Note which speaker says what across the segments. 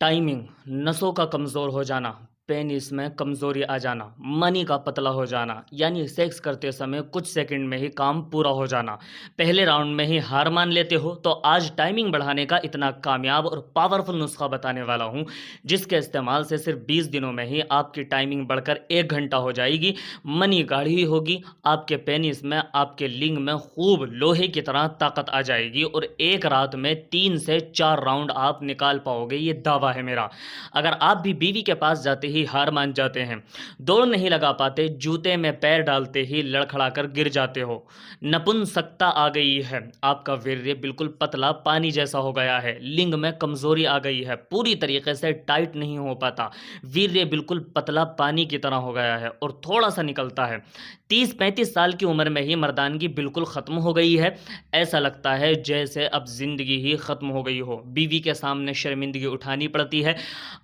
Speaker 1: Timing, नसों का कमज़ोर हो जाना, पेनिस में कमज़ोरी आ जाना, मनी का पतला हो जाना, यानी सेक्स करते समय कुछ सेकंड में ही काम पूरा हो जाना। पहले राउंड में ही हार मान लेते हो, तो आज टाइमिंग बढ़ाने का इतना कामयाब और पावरफुल नुस्खा बताने वाला हूँ, जिसके इस्तेमाल से सिर्फ 20 दिनों में ही आपकी टाइमिंग बढ़कर 1 घंटा हो जाएगी, मनी गाढ़ी होगी, आपके पेनिस में, आपके लिंग में खूब लोहे की तरह ताकत आ जाएगी और एक रात में 3 से 4 राउंड आप निकाल पाओगे, ये दावा है मेरा। अगर आप भी बीवी के पास जाते ही हार मान जाते हैं, दौड़ नहीं लगा पाते, जूते में पैर डालते ही लड़खड़ाकर गिर जाते हो, नपुंसकता आ गई है, आपका वीर्य बिल्कुल पतला पानी जैसा हो गया है, लिंग में कमजोरी आ गई है, पूरी तरीके से टाइट नहीं हो पाता, वीर्य बिल्कुल पतला पानी की तरह हो गया है और थोड़ा सा निकलता है, 30-35 साल की उम्र में ही मर्दानगी बिल्कुल ख़त्म हो गई है, ऐसा लगता है जैसे अब ज़िंदगी ही ख़त्म हो गई हो, बीवी के सामने शर्मिंदगी उठानी पड़ती है।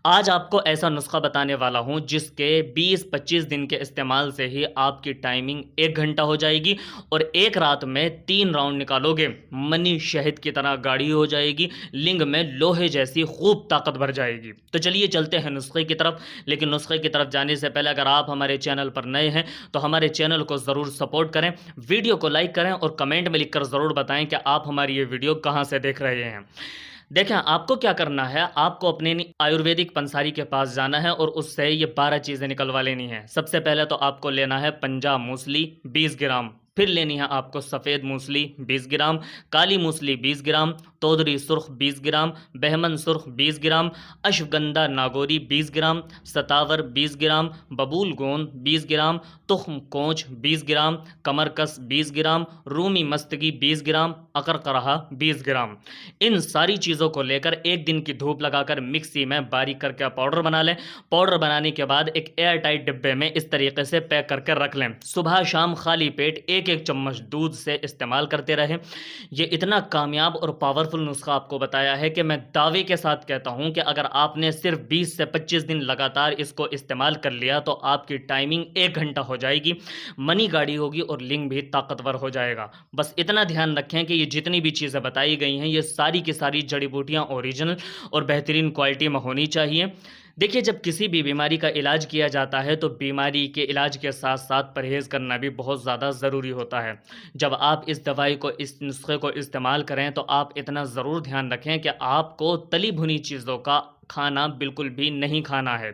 Speaker 1: आज आपको ऐसा नुस्खा बताने वाला हूं जिसके 20-25 दिन के इस्तेमाल से ही आपकी टाइमिंग 1 घंटा हो जाएगी और एक रात में 3 राउंड निकालोगे, मनी शहद की तरह गाढ़ी हो जाएगी, लिंग में लोहे जैसी खूब ताकत भर जाएगी। तो चलिए चलते हैं नुस्खे की तरफ, लेकिन नुस्खे की तरफ जाने से पहले अगर आप हमारे चैनल पर नए हैं तो हमारे चैनल को ज़रूर सपोर्ट करें, वीडियो को लाइक करें और कमेंट में लिखकर ज़रूर बताएं कि आप हमारी ये वीडियो कहां से देख रहे हैं। देखें, आपको क्या करना है, आपको अपने आयुर्वेदिक पंसारी के पास जाना है और उससे ये 12 चीज़ें निकलवा लेनी है। सबसे पहले तो आपको लेना है पंजाब मूसली 20 ग्राम, फिर लेनी है आपको सफ़ेद मूसली 20 ग्राम, काली मूसली 20 ग्राम, तोदरी सुर्ख 20 ग्राम, बहमन सुर्ख 20 ग्राम, अश्वगंधा नागौरी 20 ग्राम, सतावर 20 ग्राम, बबूल गोंद 20 ग्राम, तुख्म कोंच 20 ग्राम, कमरकस 20 ग्राम, रूमी मस्तगी 20 ग्राम, अकरकरहा 20 ग्राम। इन सारी चीज़ों को लेकर एक दिन की धूप लगाकर मिक्सी में बारीक करके पाउडर बना लें। पाउडर बनाने के बाद एक एयर टाइट डिब्बे में इस तरीके से पैक करके रख लें। सुबह शाम खाली पेट एक एक चम्मच दूध से इस्तेमाल करते रहें। ये इतना कामयाब और पावरफुल नुस्खा आपको बताया है कि मैं दावे के साथ कहता हूं कि अगर आपने सिर्फ 20 से 25 दिन लगातार इसको इस्तेमाल कर लिया तो आपकी टाइमिंग 1 घंटा हो जाएगी, मनी गाढ़ी होगी और लिंग भी ताकतवर हो जाएगा। बस इतना ध्यान रखें कि ये जितनी भी चीज़ें बताई गई हैं ये सारी की सारी जड़ी बूटियाँ ओरिजिनल और बेहतरीन क्वालिटी में होनी चाहिए। देखिए, जब किसी भी बीमारी का इलाज किया जाता है तो बीमारी के इलाज के साथ साथ परहेज़ करना भी बहुत ज़्यादा ज़रूरी होता है। जब आप इस दवाई को, इस नुस्खे को इस्तेमाल करें तो आप इतना ज़रूर ध्यान रखें कि आपको तली भुनी चीज़ों का खाना बिल्कुल भी नहीं खाना है,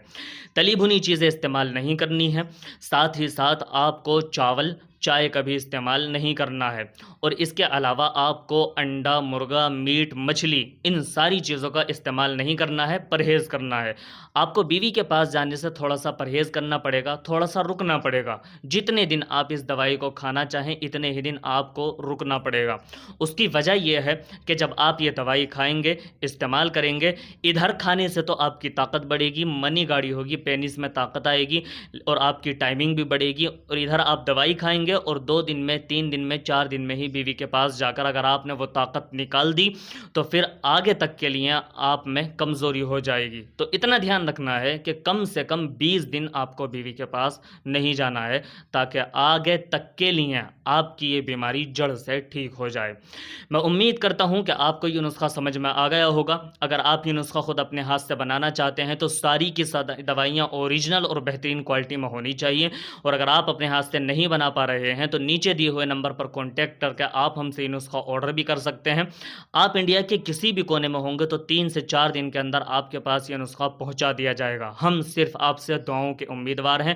Speaker 1: तली भुनी चीज़ें इस्तेमाल नहीं करनी है, साथ ही साथ आपको चावल, चाय का भी इस्तेमाल नहीं करना है और इसके अलावा आपको अंडा, मुर्गा, मीट, मछली, इन सारी चीज़ों का इस्तेमाल नहीं करना है, परहेज़ करना है। आपको बीवी के पास जाने से थोड़ा सा परहेज़ करना पड़ेगा, थोड़ा सा रुकना पड़ेगा। जितने दिन आप इस दवाई को खाना चाहें इतने ही दिन आपको रुकना पड़ेगा। उसकी वजह यह है कि जब आप ये दवाई खाएंगे, इस्तेमाल करेंगे, इधर खाने से तो आपकी ताकत बढ़ेगी, मनी गाढ़ी होगी, पेनिस में ताकत आएगी और आपकी टाइमिंग भी बढ़ेगी, और इधर आप दवाई खाएंगे और 2 दिन में, 3 दिन में, 4 दिन में ही बीवी के पास जाकर अगर आपने वो ताकत निकाल दी तो फिर आगे तक के लिए आप में कमज़ोरी हो जाएगी। तो इतना ध्यान रखना है कि कम से कम 20 दिन आपको बीवी के पास नहीं जाना है ताकि आगे तक के लिए आपकी ये बीमारी जड़ से ठीक हो जाए। मैं उम्मीद करता हूँ कि आपको ये नुस्खा समझ में आ गया होगा। अगर आप ये नुस्खा खुद अपने हाथ से बनाना चाहते हैं तो सारी की दवाइयाँ ओरिजिनल और बेहतरीन क्वालिटी में होनी चाहिए, और अगर आप अपने हाथ से नहीं बना पा रहे हैं तो नीचे दिए हुए नंबर पर कॉन्टैक्ट करके आप हमसे ये नुस्खा ऑर्डर भी कर सकते हैं। आप इंडिया के किसी भी कोने में होंगे तो 3 से 4 दिन के अंदर आपके पास ये नुस्खा पहुंचा दिया जाएगा। हम सिर्फ आपसे दुआओं के उम्मीदवार हैं।